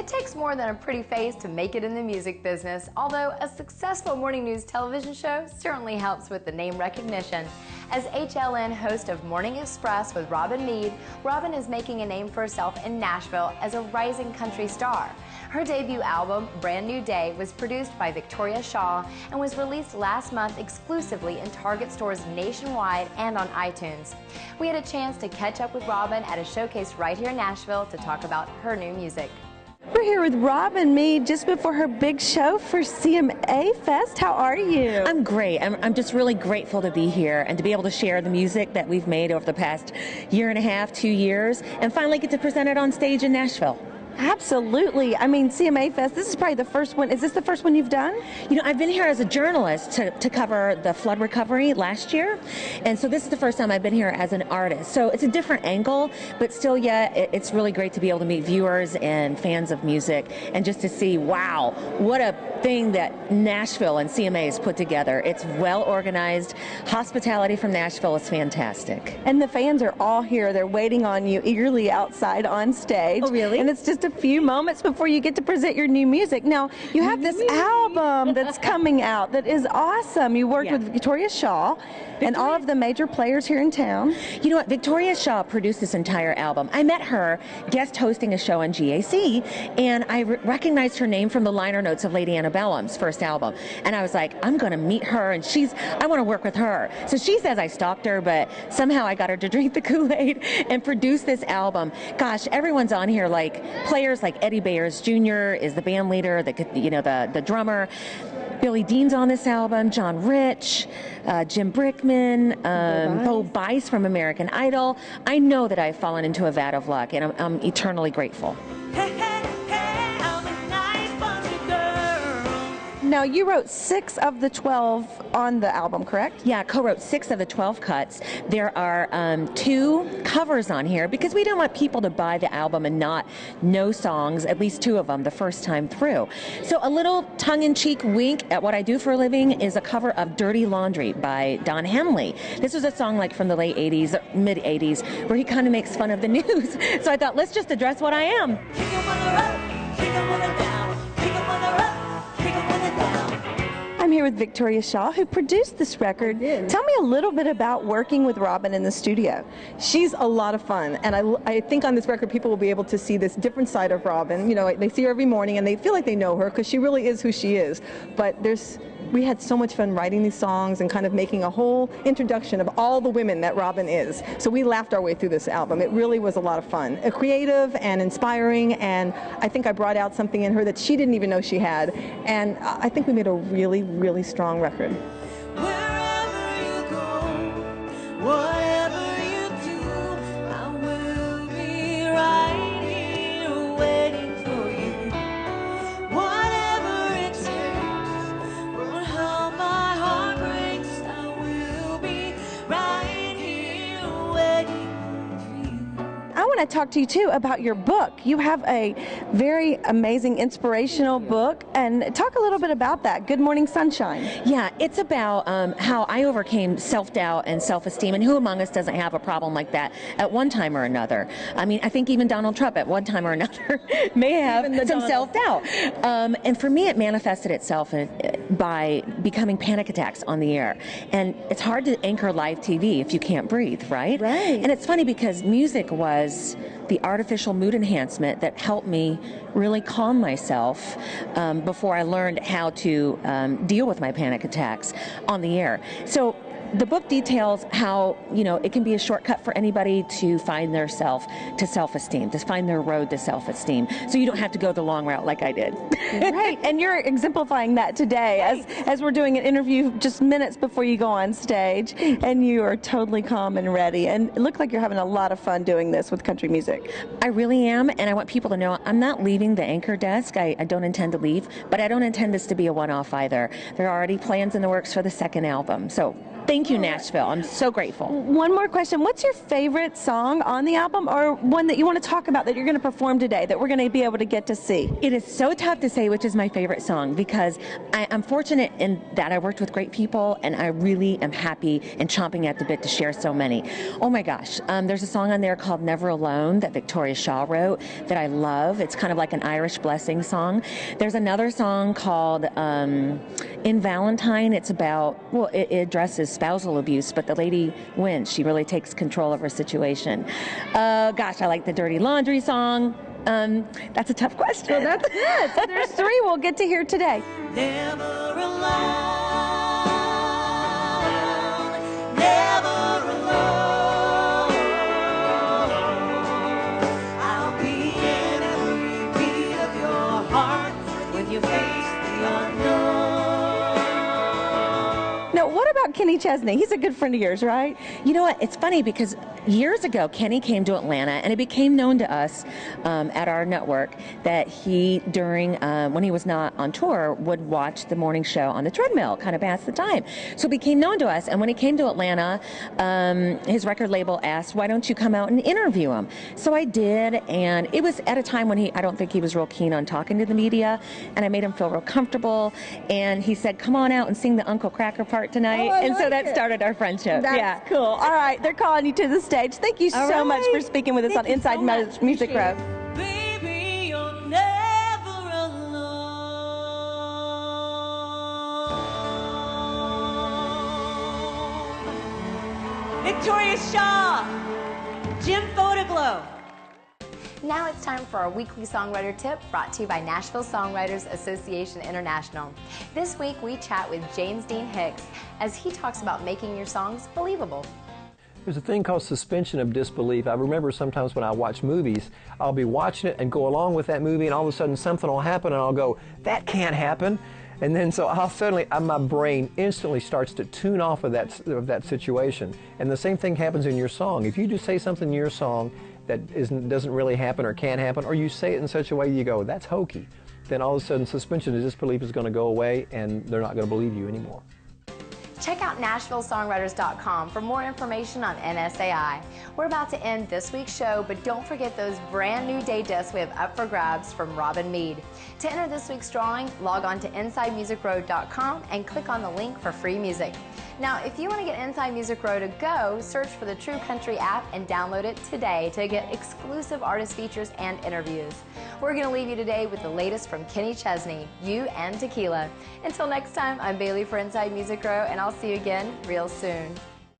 takes more than a pretty face to make it in the music business, although a successful morning news television show certainly helps with the name recognition. As HLN host of Morning Express with Robin Meade, Robin is making a name for herself in Nashville as a rising country star. Her debut album, Brand New Day, was produced by Victoria Shaw and was released last month exclusively in Target stores nationwide and on iTunes. We had a chance to catch up with Robin at a showcase right here in Nashville to talk about her new music. We're here with Robin Meade just before her big show for CMA Fest. How are you? I'm great. I'm just really grateful to be here and to be able to share the music that we've made over the past year and a half, 2 years, and finally get to present it on stage in Nashville. Absolutely. I mean, CMA Fest, this is probably the first one. Is this the first one you've done? You know, I've been here as a journalist to cover the flood recovery last year, and so this is the first time I've been here as an artist. So it's a different angle, but still, yeah, it's really great to be able to meet viewers and fans of music and just to see, wow, what a thing that Nashville and CMA has put together. It's well organized. Hospitality from Nashville is fantastic. And the fans are all here. They're waiting on you eagerly outside on stage. Oh, really? And it's just a few moments before you get to present your new music. Now, you have this album that's coming out that is awesome. You worked with Victoria Shaw and all of the major players here in town. You know what? Victoria Shaw produced this entire album. I met her guest hosting a show on GAC, and I recognized her name from the liner notes of Lady Antebellum's first album. And I was like, I'm going to meet her, and I want to work with her. So she says I stalked her, but somehow I got her to drink the Kool-Aid and produce this album. Gosh, everyone's on here, like players like Eddie Bayers Jr. is the band leader, the drummer. Billy Dean's on this album, John Rich, Jim Brickman, Bo Bice from American Idol. I know that I've fallen into a vat of luck, and I'm eternally grateful. Now, you wrote 6 of the 12 on the album, correct? Yeah, co-wrote 6 of the 12 cuts. There are 2 covers on here because we don't want people to buy the album and not know songs, at least 2 of them, the first time through. So a little tongue-in-cheek wink at what I do for a living is a cover of Dirty Laundry by Don Henley. This was a song like from the late 80s, mid-80s, where he kind of makes fun of the news. So I thought, let's just address what I am. I'm here with Victoria Shaw, who produced this record. Tell me a little bit about working with Robin in the studio. She's a lot of fun, and I think on this record people will be able to see this different side of Robin. You know, they see her every morning and they feel like they know her because she really is who she is. But we had so much fun writing these songs and kind of making a whole introduction of all the women that Robin is. So we laughed our way through this album. It really was a lot of fun. Creative and inspiring, and I think I brought out something in her that she didn't even know she had. And I think we made a really, really strong record. Wherever you go, whatever you do, I will be right here waiting for you. Whatever it takes, or how my heart breaks, I will be right here waiting for you. I want to talk to you too about your book. You have a very amazing inspirational book, and talk a little bit about that. Good Morning Sunshine. Yeah, it's about how I overcame self-doubt and self-esteem, and who among us doesn't have a problem like that at one time or another? I mean, I think even Donald Trump at one time or another may have some self-doubt. And for me, it manifested itself by becoming panic attacks on the air. And it's hard to anchor live TV if you can't breathe, right? Right. And it's funny because music was the artificial mood enhancement that helped me really calm myself before I learned how to deal with my panic attacks on the air. So the book details how, you know, it can be a shortcut for anybody to find their self-esteem, to find their road to self-esteem. So you don't have to go the long route like I did. Right, and you're exemplifying that today as we're doing an interview just minutes before you go on stage, and you are totally calm and ready. And it looks like you're having a lot of fun doing this with country music. I really am, and I want people to know I'm not leaving the anchor desk. I don't intend to leave, but I don't intend this to be a one-off either. There are already plans in the works for the second album. So Thank you, Nashville. I'm so grateful. One more question. What's your favorite song on the album, or one that you want to talk about that you're going to perform today that we're going to be able to get to see? It is so tough to say which is my favorite song, because I'm fortunate in that I worked with great people, and I really am happy and chomping at the bit to share so many. Oh my gosh, there's a song on there called Never Alone that Victoria Shaw wrote that I love. It's kind of like an Irish blessing song. There's another song called In Valentine. It's about, well, it addresses spousal abuse, but the lady wins. She really takes control of her situation. Gosh, I like the Dirty Laundry song. That's a tough question. Well, that's good. So there's 3 we'll get to hear today. Never alone, never alone. I'll be in every beat of your heart when you face the unknown. Now, what about Kenny Chesney? He's a good friend of yours, right? You know what? It's funny because years ago, Kenny came to Atlanta, and it became known to us at our network that he, during when he was not on tour, would watch the morning show on the treadmill, kind of pass the time. So it became known to us. And when he came to Atlanta, his record label asked, "Why don't you come out and interview him?" So I did, and it was at a time when I don't think he was real keen on talking to the media, and I made him feel real comfortable. And he said, "Come on out and sing the Uncle Cracker part tonight." Oh, and so that started our friendship. That's cool. All right, they're calling you to the stage. Thank you so much for speaking with us on Inside Music Row. Baby, you're never alone. Victoria Shaw, Jim Photoglow. Now it's time for our weekly songwriter tip, brought to you by Nashville Songwriters Association International. This week we chat with James Dean Hicks as he talks about making your songs believable. There's a thing called suspension of disbelief. I remember sometimes when I watch movies, I'll be watching it and go along with that movie, and all of a sudden something will happen and I'll go, that can't happen. And then so I'll suddenly, my brain instantly starts to tune off of that situation. And the same thing happens in your song. If you just say something in your song that doesn't really happen or can't happen, or you say it in such a way you go, that's hokey, then all of a sudden suspension of disbelief is going to go away and they're not going to believe you anymore. Check out NashvilleSongwriters.com for more information on NSAI. We're about to end this week's show, but don't forget those brand new day discs we have up for grabs from Robin Meade. To enter this week's drawing, log on to InsideMusicRow.com and click on the link for free music. Now, if you want to get Inside Music Row to go, search for the True Country app and download it today to get exclusive artist features and interviews. We're going to leave you today with the latest from Kenny Chesney, You and Tequila. Until next time, I'm Bailey for Inside Music Row, and I'll see you again real soon.